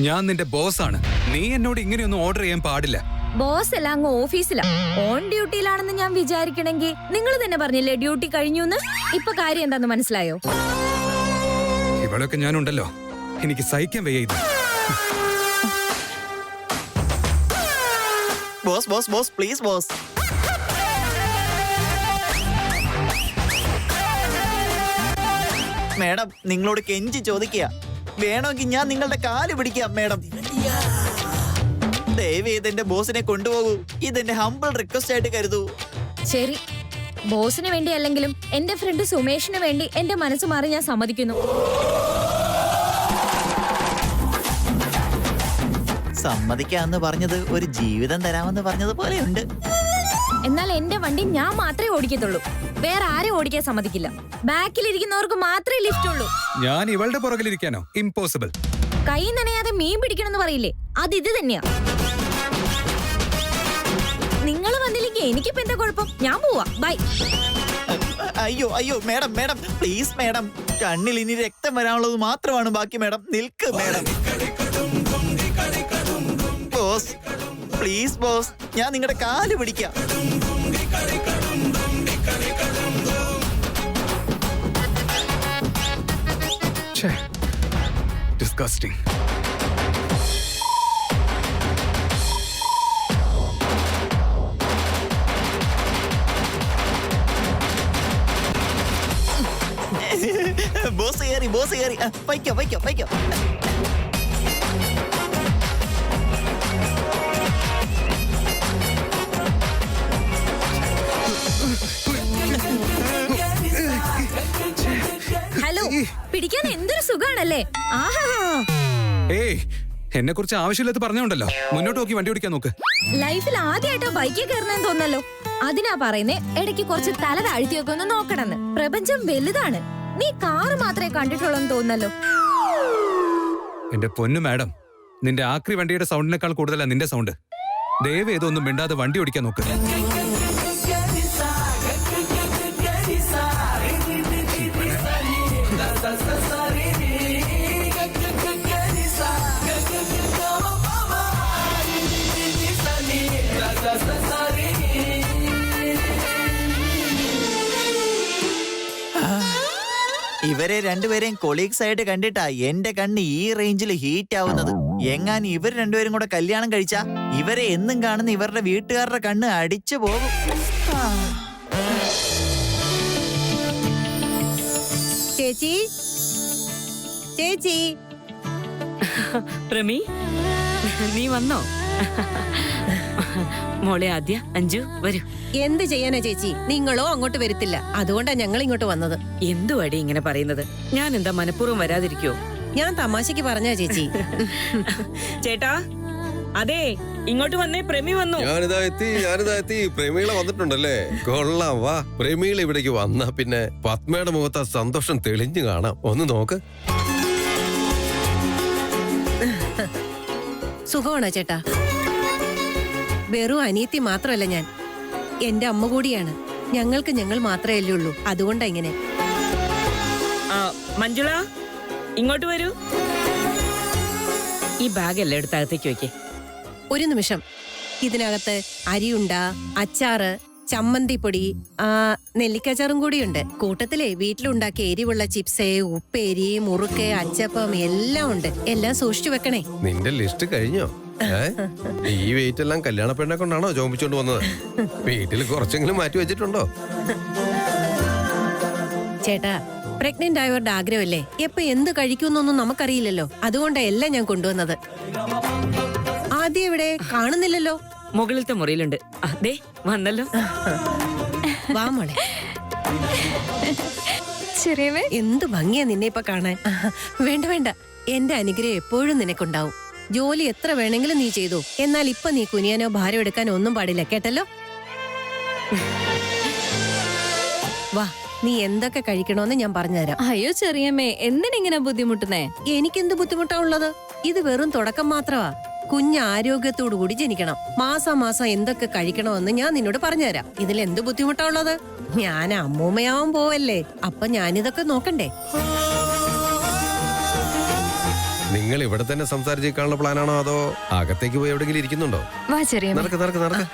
ഞാൻ നിന്റെ ബോസാണ്. നീ എന്നോട് ഇങ്ങനെയൊന്നും ഓർഡർ ചെയ്യാൻ പാടില്ല. ബോസ് എല്ലാം അങ്ങ് ഓഫീസിലാ. ഓൺ ഡ്യൂട്ടിയിലാണെന്ന് ഞാൻ വിചാരിക്കണമെങ്കിൽ നിങ്ങൾ തന്നെ പറഞ്ഞില്ലേ ഡ്യൂട്ടി കഴിഞ്ഞു എന്ന്. ഇപ്പൊ കാര്യം എന്താന്ന് മനസ്സിലായോ? ഇവളൊക്കെ ഞാനുണ്ടല്ലോ, എനിക്ക് സഹിക്കാൻ വയ്യ ഇത്. Boss boss boss please boss. Madam നിങ്ങളോട് കെഞ്ചി ചോദിക്കുക, വേണമെങ്കിൽ ഞാൻ നിങ്ങളുടെ കാല് പിടിക്കാം മേഡം. ദയവേത് എന്റെ ബോസിനെ കൊണ്ടുപോകൂ. ഇതെന്റെ ഹംബിൾ റിക്വസ്റ്റ് ആയിട്ട് കരുതൂ. ശരി, ബോസിന് വേണ്ടി അല്ലെങ്കിലും എന്റെ ഫ്രണ്ട് സുമേഷിന് വേണ്ടി എന്റെ മനസ്സ് മാറി ഞാൻ സമ്മതിക്കുന്നു. സമ്മതിക്കാന്ന് പറഞ്ഞത് ഒരു ജീവിതം തരാമെന്ന് പറഞ്ഞത് പോലെയുണ്ട്. എന്നാൽ എന്റെ വണ്ടി ഞാൻ മാത്രമേ ഓടിക്കത്തുള്ളൂ, വേറെ ആരും ഓടിക്കാൻ സമ്മതിക്കില്ല. ബാക്കിലിരിക്കുന്നവർക്ക് മാത്രമേ ലിഫ്റ്റ് ഉള്ളൂ. ഞാൻ ഇവളുടെ പുറകിലിരിക്കാനോ? ഇംപോസിബിൾ. കൈ നനയാതെ മീൻ പിടിക്കണമെന്ന് പറയില്ലേ, അത് ഇത് തന്നെയാ. നിങ്ങൾ വന്നില്ലെങ്കിൽ എനിക്കിപ്പോ എന്താ കുഴപ്പം? ഞാൻ പോവാ, ബൈ. അയ്യോ അയ്യോ മേഡം മേഡം പ്ലീസ് മേഡം, കണ്ണിൽ ഇനി രക്തം വരാനുള്ളത് മാത്രമാണ് ബാക്കി മേഡം. നിൽക്ക് മേഡം. ബോസ് പ്ലീസ് ബോസ്, ഞാൻ നിങ്ങളുടെ കാല് പിടിക്കാം. ഡിസ്കസ്റ്റിംഗ്. ബോസ് കയറി ബോസ് കയറി. വയ്ക്കോ വയ്ക്കോ വയ്ക്കോ. ഹലോ, പിടിക്കാൻ എന്തൊരു സുഖാണല്ലേ. ആഹാ, ഏയ്, എന്നെ കുറിച്ച് ആവശ്യമില്ലാത്ത പറഞ്ഞോണ്ടല്ലോ. മുന്നോട്ട് നോക്കി വണ്ടി ഓടിക്കാൻ നോക്ക്. ലൈഫിൽ ആദ്യമായിട്ടാ ബൈക്കിൽ കയറണമെന്ന് തോന്നല്ലോ. അതിനാ പറയുന്നേ ഇടയ്ക്ക് കുറച്ച് തല താഴ്ത്തിയൊക്കെ ഒന്ന് നോക്കണമെന്ന്. പ്രപഞ്ചം വലുതാണ്. നീ കാറ് മാത്രമേ കണ്ടിട്ടുള്ളൂ തോന്നല്ലോ. എന്റെ പൊന്നു മാഡം, നിന്റെ ആക്രി വണ്ടിയുടെ സൗണ്ടിനേക്കാൾ കൂടുതലാ നിന്റെ സൗണ്ട്. ദയവ് ഏതൊന്നും മിണ്ടാതെ വണ്ടി ഓടിക്കാൻ നോക്ക്. ഇവരെ രണ്ടുപേരെയും കൊളീഗ്സ് ആയിട്ട് കണ്ടിട്ടാ എന്റെ കണ്ണ് ഈ റേഞ്ചിൽ ഹീറ്റ് ആവുന്നത്. എങ്ങാൻ ഇവർ രണ്ടുപേരും കൂടെ കല്യാണം കഴിച്ചാ ഇവരെ എന്നും കാണുന്ന ഇവരുടെ വീട്ടുകാരുടെ കണ്ണ് അടിച്ചു പോകും. ചേച്ചി ചേച്ചി. പ്രമി, നീ വന്നോ? മോളെ ആദ്യ, അഞ്ജു വരൂ. എന്ത് ചെയ്യാനാ ചേച്ചി, നിങ്ങളോ അങ്ങോട്ട് വരത്തില്ല, അതുകൊണ്ടാ ഞങ്ങൾ ഇങ്ങോട്ട് വന്നത്. എന്തുവാടി ഇങ്ങനെ പറയുന്നത്? ഞാൻ എന്താ മനഃപൂർവ്വം വരാതിരിക്കോ? ഞാൻ തമാശക്ക് പറഞ്ഞാ ചേച്ചി. ചേട്ടാ, അതെ, ഇങ്ങോട്ട് വന്നേ, പ്രമി വന്നു. ഞാനിതാ എത്തി. പ്രമീള വന്നിട്ടുണ്ടല്ലേ? കൊള്ളാം, വാ. പ്രമീള ഇവിടേക്ക് വന്നാ പിന്നെ പത്മയുടെ മുഖത്ത് ആ സന്തോഷം തെളിഞ്ഞു കാണാം. ഒന്ന് നോക്ക്. സുഖമാണോ ചേട്ടാ? വെറും അനിയത്തി മാത്രമല്ല ഞാൻ, എന്റെ അമ്മ കൂടിയാണ്. ഞങ്ങൾക്ക് ഞങ്ങൾ മാത്രമേ അല്ലേ ഉള്ളൂ, അതുകൊണ്ടാ ഇങ്ങനെ. മഞ്ജുള, ഇങ്ങോട്ട് വരൂ. ഈ ബാഗ് എല്ലാം എടുത്ത് അകത്തേക്ക് വെക്കേ. ഒരു നിമിഷം. ഇതിനകത്ത് അരിയുണ്ട, അച്ചാറ്, ചമ്മന്തിപ്പൊടി, നെല്ലിക്കച്ചാറും കൂടിയുണ്ട്. കൂട്ടത്തിലെ വീട്ടിലുണ്ടാക്കിയ എരിവുള്ള ചിപ്സ്, ഉപ്പേരി, മുറുക്ക്, അച്ചപ്പം എല്ലാം ഉണ്ട്. എല്ലാം സൂക്ഷിച്ചു വെക്കണേ. നിന്റെ ലിസ്റ്റ് കഴിഞ്ഞോ? ഈ വെയിറ്റ് എല്ലാം കല്യാണ പെണ്ണെ കൊണ്ടാണോ ചോദിച്ചോണ്ട് വന്നത്? വീട്ടിൽ കുറച്ചെങ്കിലും മാറ്റി വെച്ചിട്ടുണ്ടോ? ചേട്ടാ, പ്രഗ്നന്റ് ആയവരുടെ ആഗ്രഹമല്ലേ, എപ്പൊ എന്ത് കഴിക്കുന്നൊന്നും നമുക്കറിയില്ലല്ലോ. അതുകൊണ്ടാ എല്ലാം ഞാൻ കൊണ്ടുവന്നത്. ആദ്യം ഇവിടെ കാണുന്നില്ലല്ലോ. മുകളിലത്തെ മുറിയിലുണ്ട്. അതെ, വന്നല്ലോ. വാ മോളെ. എന്ത് ഭംഗിയാ നിന്നെ ഇപ്പൊ കാണാൻ. വേണ്ട വേണ്ട, എന്റെ അനുഗ്രഹം എപ്പോഴും നിനക്കുണ്ടാവും. ജോലി എത്ര വേണമെങ്കിലും നീ ചെയ്തു. എന്നാൽ ഇപ്പൊ നീ കുനിയാനോ ഭാരം എടുക്കാനോ ഒന്നും പാടില്ല, കേട്ടല്ലോ. വാ, നീ എന്തൊക്കെ കഴിക്കണോന്ന് ഞാൻ പറഞ്ഞുതരാം. അയ്യോ ചെറിയമ്മേ, എന്തിനിങ്ങനെ ബുദ്ധിമുട്ടുന്നേ? എനിക്കെന്ത് ബുദ്ധിമുട്ടാ ഉള്ളത്? ഇത് വെറും തുടക്കം മാത്രമാ. കുഞ്ഞ് ആരോഗ്യത്തോടു കൂടി ജനിക്കണം. മാസം മാസം എന്തൊക്കെ കഴിക്കണമെന്ന് ഞാൻ നിന്നോട് പറഞ്ഞുതരാം. ഇതിൽ എന്ത് ബുദ്ധിമുട്ടാ ഉള്ളത്? ഞാൻ അമ്മൂമ്മയാവാൻ പോവല്ലേ, അപ്പൊ ഞാനിതൊക്കെ നോക്കണ്ടേ? നിങ്ങൾ ഇവിടെ തന്നെ സംസാരിച്ചേക്കാനുള്ള പ്ലാനാണോ അതോ അകത്തേക്ക് പോയി എവിടെയെങ്കിലും ഇരിക്കുന്നുണ്ടോ? വാ ചെറിയ നടക്ക് നടക്ക് നടക്ക്.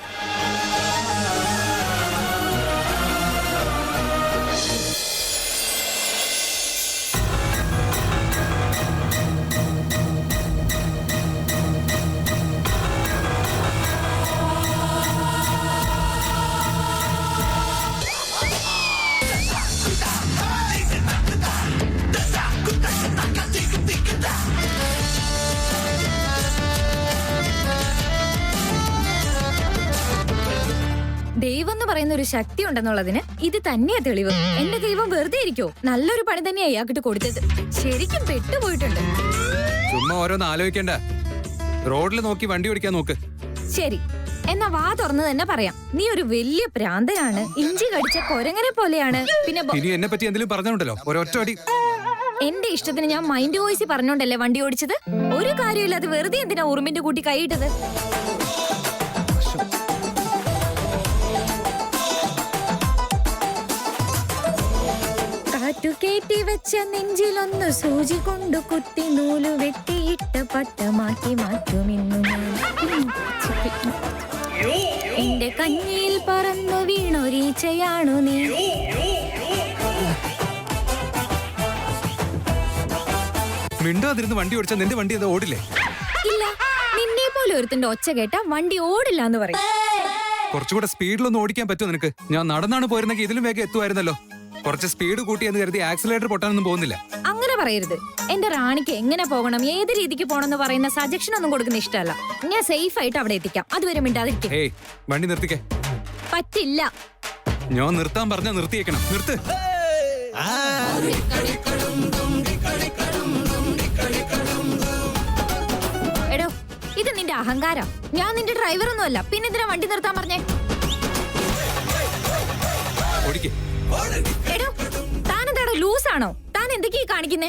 ദൈവം എന്ന് പറയുന്ന ഒരു ശക്തി ഉണ്ടെന്നുള്ളതിന് ഇത് തന്നെയാ തെളിവ്. എന്റെ ദൈവം വെറുതെ ഇരിക്കോ? നല്ലൊരു പണി തന്നെയാ ഇയാക്കിട്ട് കൊടുത്തത്. ശരിക്കും പെട്ടുപോയിട്ടുണ്ട്. ചുമ്മാ ഓരോന്ന് ആലോചിക്കണ്ട. റോഡിൽ നോക്കി വണ്ടി ഓടിക്കാൻ നോക്ക്. ശരി, എന്നാ വാ തുറന്ന് തന്നെ പറയാം. നീ ഒരു വലിയ പ്രാന്തനാണ്, ഇഞ്ചി കടിച്ച കൊരങ്ങനെ പോലെയാണ്. പിന്നെ ഇനി എന്നെ പറ്റി എന്തെങ്കിലും പറഞ്ഞുണ്ടല്ലോ ഒരൊറ്റ അടി. എന്റെ ഇഷ്ടത്തിന് ഞാൻ മൈൻഡ് വോയിസ് പറഞ്ഞോണ്ടല്ലേ വണ്ടി ഓടിച്ചത്. ഒരു കാര്യമില്ലാതെ വെറുതെ എന്തിനാ ഉറുമ്പിന്റെ കൂട്ടി കൈയിട്ടത്? കാറ്റുകേറ്റി വെച്ച നെഞ്ചിലൊന്ന് സൂചി കൊണ്ടു കുത്തി നൂല് വെട്ടിയിട്ട് പട്ടമാക്കി മാറ്റുമിന്നു ഞാൻ. എന്റെ കഞ്ഞിയിൽ പറന്നു വീണൊരീച്ചയാണു നീ. മിണ്ടാതിരുന്ന് വണ്ടി ഓടിച്ചാൽ നിന്റെ വണ്ടി എന്താ ഓടില്ലേ? ഇല്ല, നിന്നെ പോലെ ഒരുത്തിന്റെ ഒച്ച കേട്ട വണ്ടി ഓടില്ല എന്ന് പറയും. കുറച്ചുകൂടെ സ്പീഡിലൊന്നും ഓടിക്കാൻ പറ്റുമോ നിനക്ക്? ഞാൻ നടന്നാണ് പോയിരുന്നെങ്കിൽ ഇതിലും വേഗം എത്തുമായിരുന്നല്ലോ. കുറച്ച് സ്പീഡ് കൂട്ടിയെന്ന് കരുതി ആക്സിലേറ്റർ പൊട്ടാനൊന്നും പോകുന്നില്ല. അങ്ങനെ പറയരുത്. എന്റെ റാണിക്ക് എങ്ങനെ പോകണം, ഏത് രീതിക്ക് പോകണം എന്ന് പറയുന്ന സജഷൻ ഒന്നും കൊടുക്കുന്ന ഇഷ്ടമല്ല. ഞാൻ സേഫ് ആയിട്ട് അവിടെ എത്തിക്കാം. അതുവരെ മിണ്ടാതിരിക്കും. ഏയ്, വണ്ടി നിർത്തിക്കേ. പറ്റില്ല. ഞാൻ നിർത്താൻ പറഞ്ഞാ നിർത്തിയേക്കണം. നിർത്ത്. എടോ, ഇത് നിന്റെ അഹങ്കാരം. ഞാൻ നിന്റെ ഡ്രൈവറൊന്നും അല്ല. പിന്നെ എന്തിനാ വണ്ടി നിർത്താൻ പറഞ്ഞേ? ഓടിക്കേ. എടോ, താനെന്താടോ ലൂസാണോ? താൻ എന്തൊക്കെയാ കാണിക്കുന്നേ?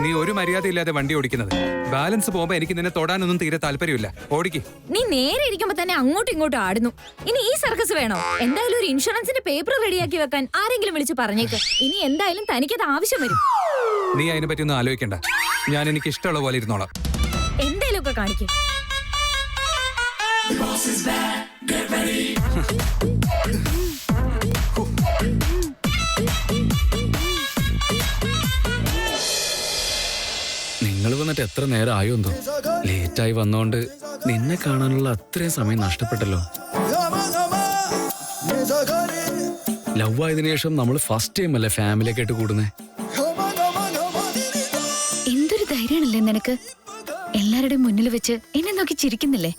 നീ ഒരു മര്യാദ ഇല്ലാതെ വണ്ടി ഓടിക്കുന്നത്. ബാലൻസ് പോകുമ്പോ എനിക്ക് നിന്നെ തൊടാനൊന്നും തീരെ താല്പര്യമില്ല. ഓടിക്കേ. നീ നേരെ ഇരിക്കുമ്പോ തന്നെ അങ്ങോട്ടും ഇങ്ങോട്ടും ആടുന്നു. ഇനി ഈ സർക്കസ് വേണോ? എന്തായാലും ഒരു ഇൻഷുറൻസിന്റെ പേപ്പർ റെഡിയാക്കി വെക്കാൻ ആരെങ്കിലും വിളിച്ച് പറഞ്ഞേക്ക്. ഇനി എന്തായാലും തനിക്കത് ആവശ്യം വരും. നീ അതിനെ പറ്റി ഒന്നും ആലോചിക്കണ്ട. ഞാൻ എനിക്ക് ഇഷ്ടമുള്ള പോലെ ഇരുന്നോളാം. എന്തേലും ഒക്കെ കാണിക്കും. നിങ്ങൾ വന്നിട്ട് എത്ര നേരം ആയോ എന്തോ. ലേറ്റായി വന്നോണ്ട് നിന്നെ കാണാനുള്ള അത്രയും സമയം നഷ്ടപ്പെട്ടല്ലോ. ലവ് ആയതിനു ശേഷം നമ്മൾ ഫസ്റ്റ് ടൈം അല്ലേ ഫാമിലിയൊക്കെ ആയിട്ട് കൂടുന്നേ. എന്തൊരു ധൈര്യമാണല്ലേ നിനക്ക്? എല്ലാവരുടെയും മുന്നിൽ വെച്ച് എന്നെ നോക്കി ചിരിക്കുന്നില്ലേ?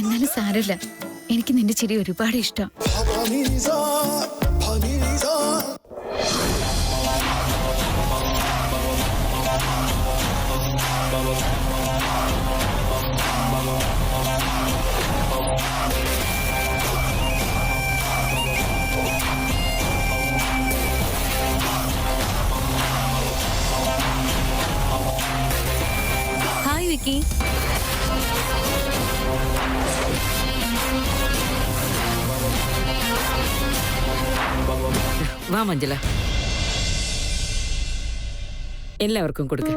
എന്നാലും സാരമില്ല, എനിക്ക് നിന്റെ ചിരി ഒരുപാട് ഇഷ്ടം. ഹായ് വിക്കി. വാ മഞ്ജുല, എല്ലാവർക്കും കൊടുക്ക.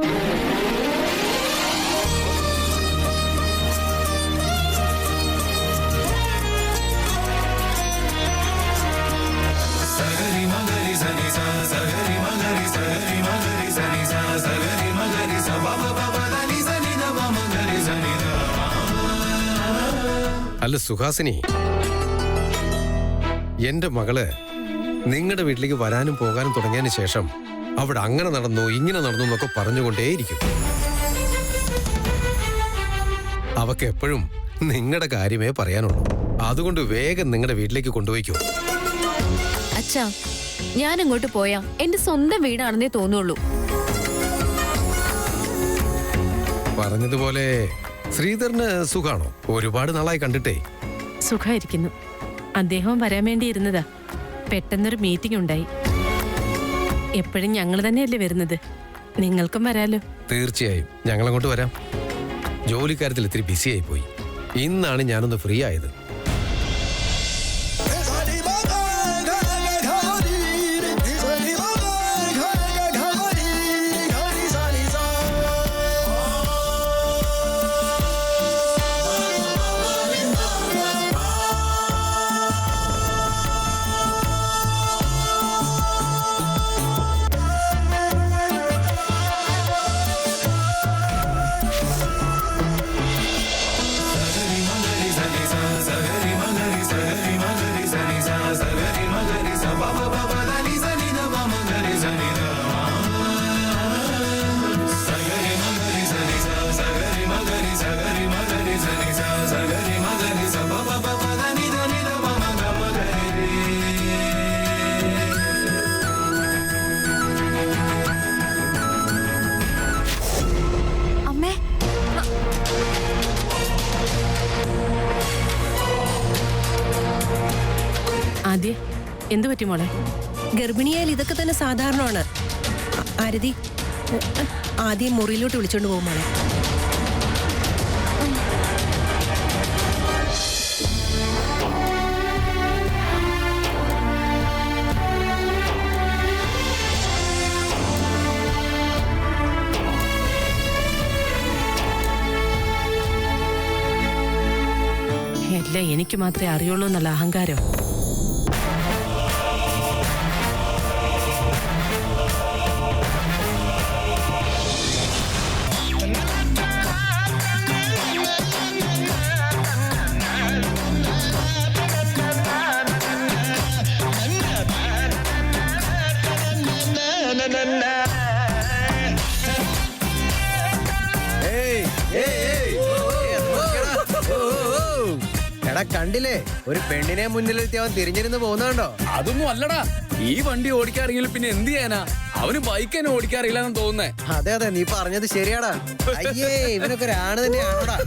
അല്ല സുഹാസിനി, എന്റെ മകള് നിങ്ങളുടെ വീട്ടിലേക്ക് വരാനും പോകാനും തുടങ്ങിയതിന് ശേഷം അവിടെ അങ്ങനെ നടന്നു ഇങ്ങനെ നടന്നു എന്നൊക്കെ പറഞ്ഞുകൊണ്ടേയിരിക്കും. അവക്ക് എപ്പോഴും നിങ്ങളുടെ കാര്യമേ പറയാനുള്ളൂ. അതുകൊണ്ട് വേഗം നിങ്ങളുടെ വീട്ടിലേക്ക് കൊണ്ടുപോയിക്കോ. അച്ഛാ, ഞാൻ അങ്ങോട്ട് പോയാ എന്റെ സ്വന്തം വീടാണെന്നേ തോന്നുള്ളൂ. പറഞ്ഞതുപോലെ ശ്രീധരന് സുഖാണോ? ഒരുപാട് നാളായി കണ്ടിട്ടേ. സുഖായിരിക്കുന്നു. അദ്ദേഹം വരാൻ വേണ്ടി ഇരുന്നതാ. പെട്ടെന്നൊരു മീറ്റിംഗ് ഉണ്ടായി. എപ്പോഴും ഞങ്ങൾ തന്നെയല്ലേ വരുന്നത്. നിങ്ങൾക്കും വരാലോ. തീർച്ചയായും ഞങ്ങളങ്ങോട്ട് വരാം. ജോലിക്കാര്യത്തിൽ ഇത്തിരി ബിസി ആയി പോയി. ഇന്നാണ് ഞാനൊന്ന് ഫ്രീ ആയത്. എന്തു പറ്റി മോളെ? ഗർഭിണിയായാൽ ഇതൊക്കെ തന്നെ സാധാരണമാണ്. ആരതി, ആദ്യം മുറിയിലോട്ട് വിളിച്ചോണ്ട് പോകും മോളെ. എല്ലാം എനിക്ക് മാത്രമേ അറിയുള്ളൂ എന്നുള്ള അഹങ്കാരം. എടാ കണ്ടില്ലേ, ഒരു പെണ്ണിനെ മുന്നിലെത്തി അവൻ തിരിഞ്ഞിരുന്ന് പോകുന്നുണ്ടോ? അതൊന്നും അല്ലടാ, ഈ വണ്ടി ഓടിക്കാറിയെങ്കിൽ പിന്നെ എന്ത് ചെയ്യാനാ? അവന് ബൈക്ക് തന്നെ ഓടിക്കാറില്ലെന്ന് തോന്നുന്നേ. അതെ അതെ, നീ പറഞ്ഞത് ശരിയാടാ. അയ്യേ, ഇവനൊക്കെ ഒരാണ് തന്നെയാണോടാ.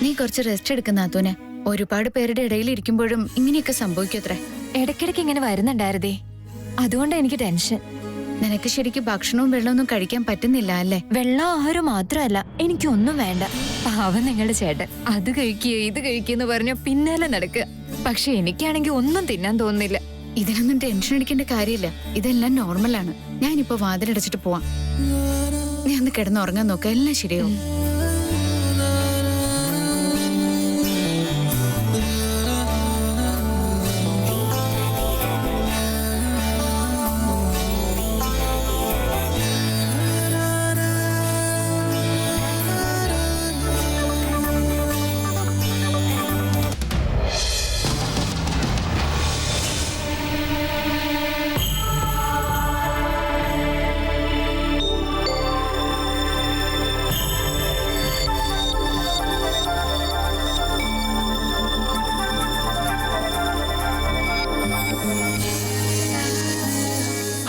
നീ കുറച്ച് റെസ്റ്റ് എടുക്കുന്ന അത്തൂനെ. ഒരുപാട് പേരുടെ ഇടയിൽ ഇരിക്കുമ്പോഴും ഇങ്ങനെയൊക്കെ സംഭവിക്കത്രേ. ഇടയ്ക്കിടയ്ക്ക് ഇങ്ങനെ വരുന്നുണ്ടായിരുന്നേ, അതുകൊണ്ടാ എനിക്ക് ടെൻഷൻ. നിനക്ക് ശരിക്കും ഭക്ഷണവും വെള്ളമൊന്നും കഴിക്കാൻ പറ്റുന്നില്ല അല്ലേ? വെള്ളം ആഹാരം മാത്രമല്ല, എനിക്കൊന്നും വേണ്ട. പാവം നിങ്ങളുടെ ചേട്ടൻ അത് കഴിക്കുക ഇത് കഴിക്കുമെന്ന് പറഞ്ഞ പിന്നാലെ നടക്കുക. പക്ഷെ എനിക്കാണെങ്കിൽ ഒന്നും തിന്നാൻ തോന്നുന്നില്ല. ഇതിനൊന്നും ടെൻഷൻ അടിക്കേണ്ട കാര്യമില്ല. ഇതെല്ലാം നോർമലാണ്. ഞാനിപ്പോ വാതിലടച്ചിട്ട് പോവാം. നീ ഒന്ന് കിടന്നുറങ്ങാൻ നോക്ക, എല്ലാം ശരിയാവും.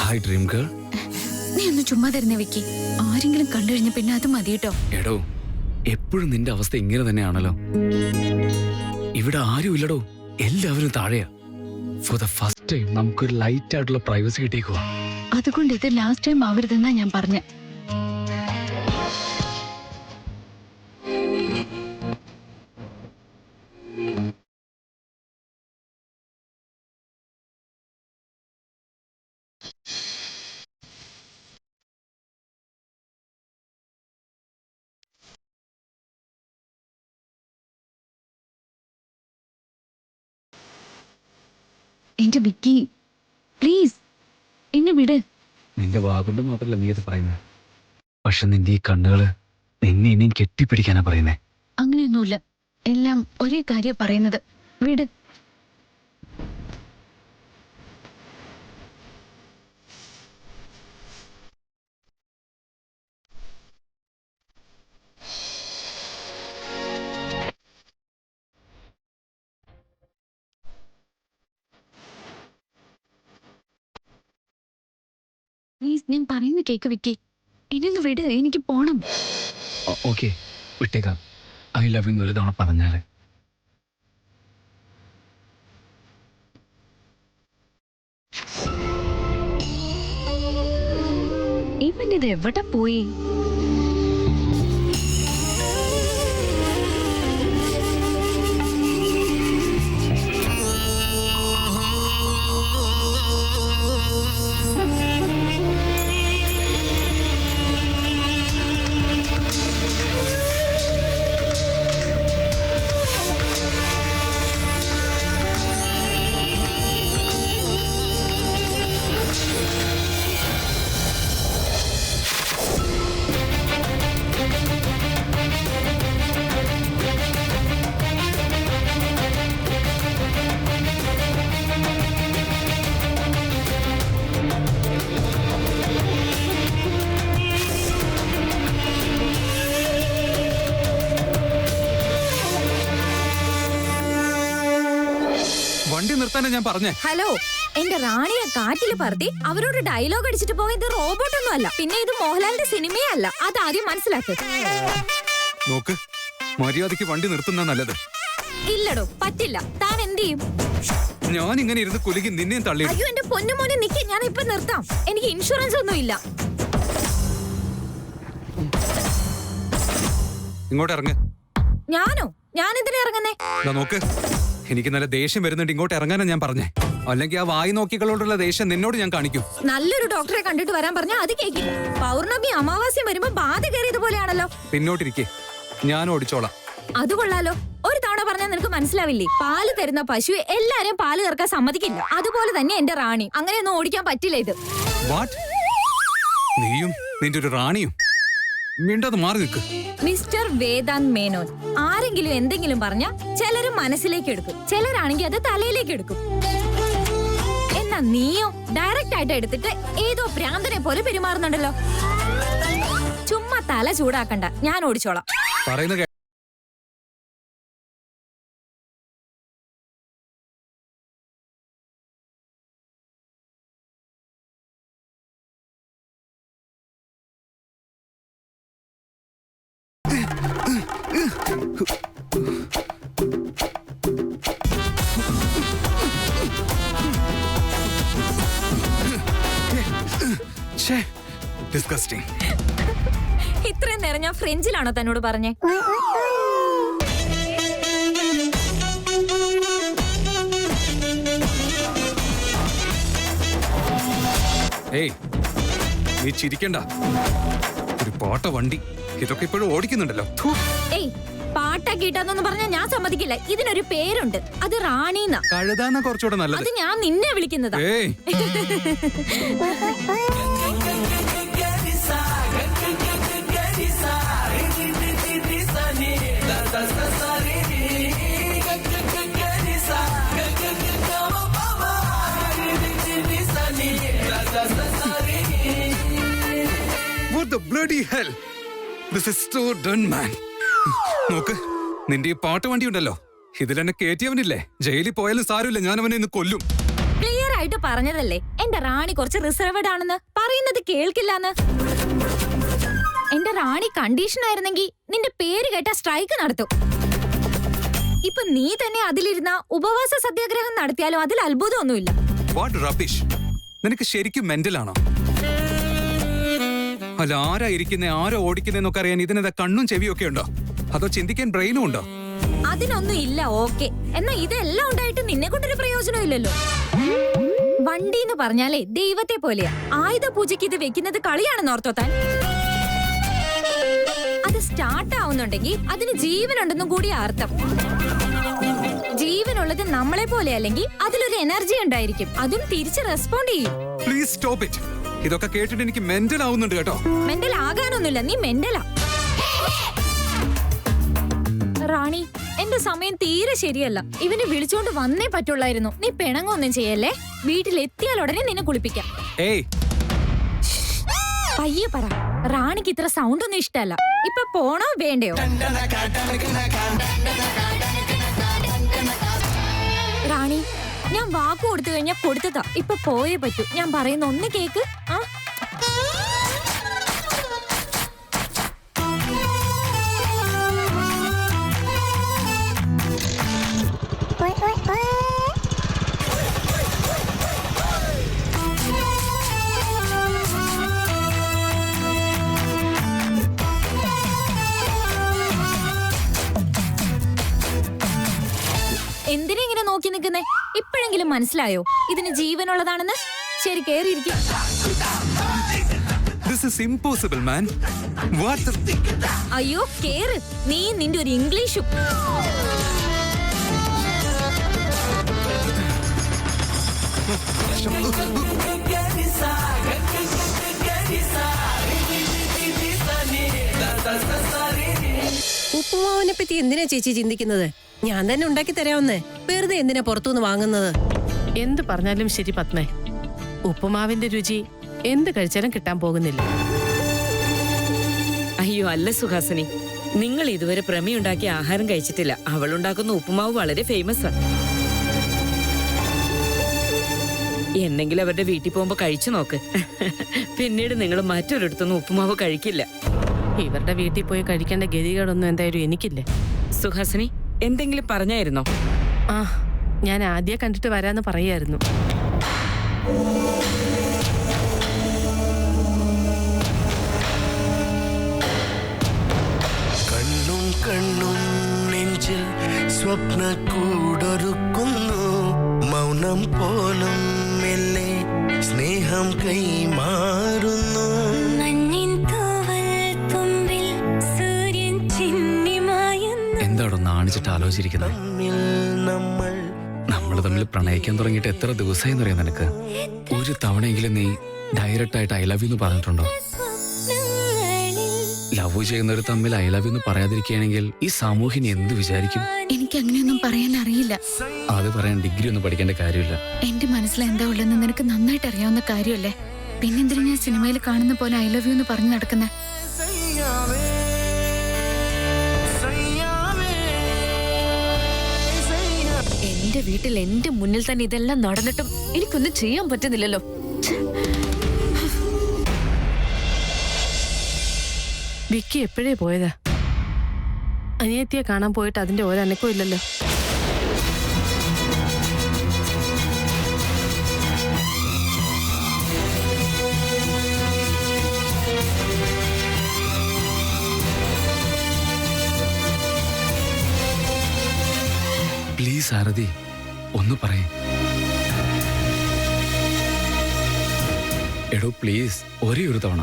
Hi dream girl. നീ ഒന്ന് ചുമ്മാ തരുന്ന വിക്കി. ആരെങ്കിലും കണ്ടു കഴിഞ്ഞ പിന്നെ അത് മതി കേട്ടോ. എടോ, എപ്പോഴും നിന്റെ അവസ്ഥ ഇങ്ങനെ തന്നെയാണല്ലോ. ഇവിടെ ആരും ഇല്ലടോ, എല്ലാവരും താഴെയാ. ഫോർ ദ ഫസ്റ്റ് ടൈം നമുക്കൊരു ലൈറ്റ് ആയിട്ടുള്ള പ്രൈവസി കിട്ടിയേക്കുവാ. അതുകൊണ്ട് ഇത് ലാസ്റ്റ് ടൈം ആവരുതെന്നാ ഞാൻ പറഞ്ഞ. എന്റെ വിക്കി, പ്ലീസ് എന്നെ വിട്. നിന്റെ വാഗുണ്ട് മാത്രല്ല നീ അത് പറയുന്നത്. പക്ഷെ നിന്റെ ഈ കണ്ണുകള് നിന്നെ ഇനിയും കെട്ടിപ്പിടിക്കാനാ പറയുന്നേ. അങ്ങനെയൊന്നുമില്ല, എല്ലാം ഒരേ കാര്യം പറയുന്നത്. വിട്. പ്ലീസ്, ഞാൻ പറയുന്ന കേക്ക് വിക്കി. ഇനിയൊന്ന് വിട്, എനിക്ക് പോണം. ഓക്കെ, വിട്ടേക്കാം. ഐ ലവ് യു ഒരു തവണ പറഞ്ഞാല്. ഇവനിത് എവിടെ പോയി? വണ്ടി നിർത്താനാ ഞാൻ പറഞ്ഞേ. ഹലോ, എന്റെ റാണിയെ കാറ്റിൽ പറത്തി അവരോട് ഡയലോഗ് അടിച്ചിട്ട് പോയ ഇത് റോബോട്ടൊന്നും അല്ല. പിന്നെ ഇത് മോഹൻലാലിന്റെ സിനിമയേ അല്ല. അതാദ്യം മനസ്സിലാക്ക്. നോക്ക്, മര്യാദയ്ക്ക് വണ്ടി നിർത്തുന്ന നല്ലത്. ഇല്ലടോ, പറ്റില്ല. താൻ എന്ത് ചെയ്യും? ഞാൻ ഇങ്ങനെ ഇരുന്ന് കുലുക്കി നിന്നെയും തള്ളി. അയ്യോ എന്റെ പൊന്നുമോനെ നിക്ക്, ഞാൻ ഇപ്പൊ നിർത്താം. എനിക്ക് ഇൻഷുറൻസ് ഒന്നും ഇല്ല. ഇങ്ങോട്ട് ഇറങ്ങ്. ഞാനോ? ഞാൻ എന്തിനാ ഇറങ്ങുന്നേ? നോക്ക്, എനിക്ക് നല്ല ദേഷ്യം വരുന്നുണ്ട്. ഇങ്ങോട്ട് ഇറങ്ങാനാ ഞാൻ പറഞ്ഞേ. അല്ലെങ്കിൽ ആ വായി നോക്കികളോടുള്ള ദേഷ്യം നിന്നോട് ഞാൻ കാണിക്കും. നല്ലൊരു ഡോക്ടറെ കണ്ടിട്ട് വരാൻ പറഞ്ഞാൽ അത് കേൾക്കില്ല. പൗർണമി അമാവാസ്യം വരുമ്പോ ബാധ കയറിയതുപോലെയാണല്ലോ. പിന്നോട്ടിരിക്കേ, ഞാൻ ഓടിച്ചോളാം. അത് കൊള്ളാലോ. ഒരു തവണ പറഞ്ഞാൽ നിനക്ക് മനസ്സിലാവില്ലേ? പാല് തരുന്ന പശു എല്ലാരും പാല് കറക്കാൻ സമ്മതിക്കില്ല. അതുപോലെ തന്നെ എന്റെ റാണി. അങ്ങനെയൊന്നും ഓടിക്കാൻ പറ്റില്ല ഇത്. വാട്ട്? നീയും നിന്റെ ഒരു റാണിയും മിണ്ടാതെ മാറി നിൽക്ക്. മിസ്റ്റർ വേദാന്ത് മേനോൻ, ആരെങ്കിലും എന്തെങ്കിലും പറഞ്ഞാൽ ചിലര് മനസ്സിലേക്ക് എടുക്കും, ചിലരാണെങ്കിൽ അത് തലയിലേക്ക് എടുക്കും. എന്നാ നീയോ ഡയറക്റ്റ് ആയിട്ട് എടുത്തിട്ട് ഏതോ ഭ്രാന്തനെ പോലെ പെരുമാറുന്നുണ്ടല്ലോ. ചുമ്മാ തല ചൂടാക്കണ്ട, ഞാൻ ഓടിച്ചോളാം. പറയുന്ന ഡിസ്കസ്റ്റിംഗ്. ഇത്രയും നേരം ഞാൻ ഫ്രഞ്ചിലാണോ തന്നോട് പറഞ്ഞേ? ഏയ്, നീ ചിരിക്കണ്ട. ഒരു പാട്ട വണ്ടി ഇതൊക്കെ ഇപ്പോഴും ഓടിക്കുന്നുണ്ടല്ലോ. ഏയ്, പാട്ടാക്കിയിട്ടാന്നൊന്നും പറഞ്ഞാൽ ഞാൻ സമ്മതിക്കില്ല. ഇതിനൊരു പേരുണ്ട്, അത് റാണിന്നാ. കഴുതാന്ന കുറച്ചുകൂടെ നല്ലത്. അത് ഞാൻ നിന്നെ വിളിക്കുന്നതാ. ഏയ്, what the bloody hell? This is so done, man. നോക്ക്, നിന്റെ ഈ പാട്ട് വണ്ടി ഉണ്ടല്ലോ, ഇതിലെന്നെ കേറ്റിയവനില്ലേ, ജയിലിൽ പോയാലും സാരമില്ല, ഞാൻ അവനെ ഇന്ന് കൊല്ലും. ക്ലിയർ ആയിട്ട് പറഞ്ഞതല്ലേ എന്റെ റാണി കുറച്ച് റിസർവ്ഡ് ആണെന്ന്. പറയുന്നത് കേൾക്കില്ലാന്ന്. എന്റെ റാണി കണ്ടീഷൻ ആയിരുന്നെങ്കിൽ നിന്റെ പേര് കേട്ട സ്ട്രൈക്ക് നടത്തും. ഇപ്പൊ നീ തന്നെ അതിലിരുന്ന ഉപവാസ സത്യാഗ്രഹം നടത്തിയാലും അതിൽ അത്ഭുതമൊന്നുമില്ല. What rubbish. നിനക്ക് ശരിക്കും മെന്റലാണോ? അല്ല, ആരാ ഇരിക്കുന്നേ, ആരോ ഓടിക്കുന്നേന്നൊക്കെ അറിയാൻ ഇതിനെന്താ കണ്ണും ചെവിയൊക്കെ ഉണ്ടോ? അതോ ചിന്തിക്കാൻ ബ്രെയിനും ഉണ്ടോ? അതിനൊന്നും ഇല്ല. ഓക്കെ, എന്നാ ഇതെല്ലാം ഉണ്ടായിട്ട് നിന്നെ കൊണ്ടൊരു പ്രയോജനം ഇല്ലല്ലോ. വണ്ടി എന്ന് പറഞ്ഞാലേ ദൈവത്തെ പോലെയാ. ആയുധ പൂജയ്ക്ക് ഇത് വെക്കുന്നത് കളിയാണെന്ന് ഓർത്തോ താൻ? അത് സ്റ്റാർട്ട് ആവുന്നുണ്ടെങ്കിൽ അതിന് ജീവനുണ്ടെന്നും കൂടി അർത്ഥം. ജീവനുള്ളത് നമ്മളെ പോലെ അല്ലെങ്കിൽ അതിലൊരു എനർജി ഉണ്ടായിരിക്കും, അതും തിരിച്ച് റെസ്പോണ്ട് ചെയ്യും. Please stop it. ഇതൊക്കെ കേട്ടിട്ട് എനിക്ക് മെന്റൽ ആവുന്നുണ്ട് കേട്ടോ. മെന്റൽ ആകാനൊന്നുമില്ല, നീ മെന്റലാ. റാണി, എന്റെ സമയം തീരെ ശരിയല്ല. ഇവനെ വിളിച്ചോണ്ട് വന്നേ പറ്റുള്ളായിരുന്നു. നീ പിണങ്ങൊന്നും ചെയ്യല്ലേ. വീട്ടിലെത്തിയാൽ ഉടനെ നിന്നെ കുളിപ്പിക്കാം. ഏയ്, പയ്യെ പറ. റാണിക്ക് ഇത്ര സൗണ്ട് ഒന്നും ഇഷ്ടമല്ല. ഇപ്പൊ പോണോ വേണ്ടയോ? റാണി, ഞാൻ വാക്ക് കൊടുത്തു കഴിഞ്ഞാൽ കൊടുത്തതാ. ഇപ്പൊ പോയേ പറ്റൂ. ഞാൻ പറയുന്ന ഒന്ന് കേക്ക്. ആ, എന്തിനാ ഇങ്ങനെ നോക്കി നിൽക്കുന്നേ? ഇപ്പോഴെങ്കിലും മനസ്സിലായോ ഇതിന് ജീവനുള്ളതാണെന്ന്? ശരി, കേറിയിരിക്കും. this is impossible, man. What the... അയ്യോ, കേറ്. നീ നിന്റെ ഒരു ഇംഗ്ലീഷും. ഉപ്പുമാവിനെ പറ്റി എന്തിനാ ചേച്ചി ചിന്തിക്കുന്നത്? ഞാൻ തന്നെ ഉണ്ടാക്കി തരാമെന്ന്. വെറുതെ എന്തിനാ പുറത്തുനിന്ന് വാങ്ങുന്നത്? എന്ത് പറഞ്ഞാലും ശരി പത്മേ, ഉപ്പുമാവിന്റെ രുചി എന്ത് കഴിച്ചാലും കിട്ടാൻ പോകുന്നില്ല. അയ്യോ അല്ല സുഹാസിനി, നിങ്ങൾ ഇതുവരെ പ്രമയുണ്ടാക്കിയ ആഹാരം കഴിച്ചിട്ടില്ല. അവളുണ്ടാക്കുന്ന ഉപ്പുമാവ് വളരെ ഫേമസ് ആണ്. എന്നെങ്കിലും അവരുടെ വീട്ടിൽ പോകുമ്പോ കഴിച്ചു നോക്ക്. പിന്നീട് നിങ്ങൾ മറ്റൊരിടത്തൊന്നും ഉപ്പുമാവ് കഴിക്കില്ല. ഇവരുടെ വീട്ടിൽ പോയി കഴിക്കേണ്ട ഗതികേടൊന്നും എന്തായാലും എനിക്കില്ല. സുഹാസിനി എന്തെങ്കിലും പറഞ്ഞായിരുന്നോ? ആ, ഞാൻ ആദ്യം കണ്ടിട്ട് വരാന്ന് പറയായിരുന്നു. കണ്ണും കണ്ണും നെഞ്ചിൽ സ്വപ്ന കൂടൊരുക്കുന്നു. മൗനം പോലും മെല്ലെ സ്നേഹം കൈമാറുന്നു. എന്താടോ നാണിച്ചിട്ട് ആലോചിച്ചിരിക്കുന്നത്? നമ്മൾ തമ്മിൽ പ്രണയിക്കാൻ തുടങ്ങിയിട്ട് എത്ര ദിവസമായി എന്നറിയാം നിനക്ക്? ഒരു തവണയെങ്കിലും നീ ഡയറക്റ്റ് ആയിട്ട് ഐ ലവ് യു എന്ന് പറഞ്ഞിട്ടുണ്ടോ? ലവ് ചെയ്യുന്നവർ തമ്മിൽ ഐ ലവ് യു എന്ന് പറയാതിരിക്കുകയാണെങ്കിൽ ഈ സമൂഹിനി എന്ത് വിചാരിക്കും? എനിക്ക് അങ്ങനെയൊന്നും പറയാൻ അറിയില്ല. അത് പറയാൻ ഡിഗ്രി ഒന്നും പഠിക്കേണ്ട കാര്യമില്ല. എന്റെ മനസ്സിൽ എന്താ ഉള്ളതെന്ന് നിനക്ക് നന്നായിട്ട് അറിയാവുന്ന കാര്യമല്ലേ? പിന്നെന്തിനാ ഞാൻ സിനിമയിൽ കാണുന്ന പോലെ ഐ ലവ് യു എന്ന് പറഞ്ഞു നടക്കുന്നത്? എന്റെ വീട്ടിൽ എന്റെ മുന്നിൽ തന്നെ ഇതെല്ലാം നടന്നിട്ടും എനിക്കൊന്നും ചെയ്യാൻ പറ്റുന്നില്ലല്ലോ. വിക്കി എപ്പോഴേ പോയതാ? അനിയത്തിയെ കാണാൻ പോയിട്ട് അതിന്റെ ഒരനക്കവും ഇല്ലല്ലോ. പ്ലീസ് ആരതി, ഒന്ന് പറയേ. എടോ പ്ലീസ്, ഒരേ ഒരു തവണ.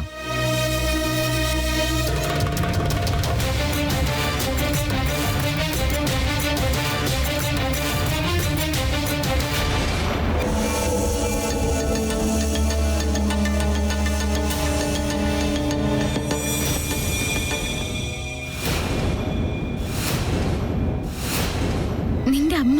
നിന്റെ അമ്മ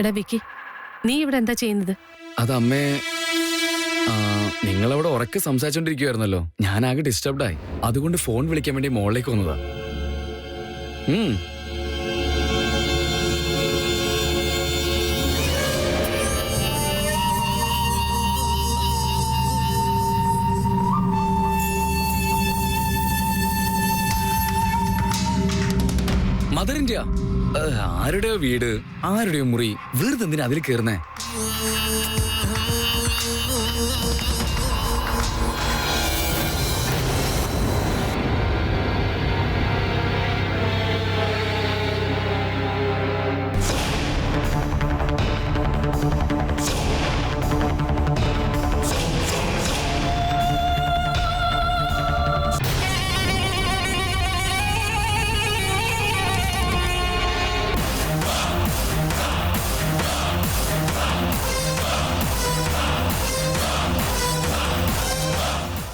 എടാ വിക്കി, നീ ഇവിടെ എന്താ ചെയ്യുന്നത്? അത് അമ്മേ, നിങ്ങളവിടെ ഉറക്കെ സംസാരിച്ചോണ്ടിരിക്കുവായിരുന്നല്ലോ. ഞാനാകെ ഡിസ്റ്റർബ്ഡ് ആയി. അതുകൊണ്ട് ഫോൺ വിളിക്കാൻ വേണ്ടി മോളിലേക്ക് വന്നതാ. മദർ ഇന്ത്യ, ആരുടെയോ വീട്, ആരുടെയോ മുറി, വെറുതെ എന്തിനാ അതിൽ കയറുന്നേ?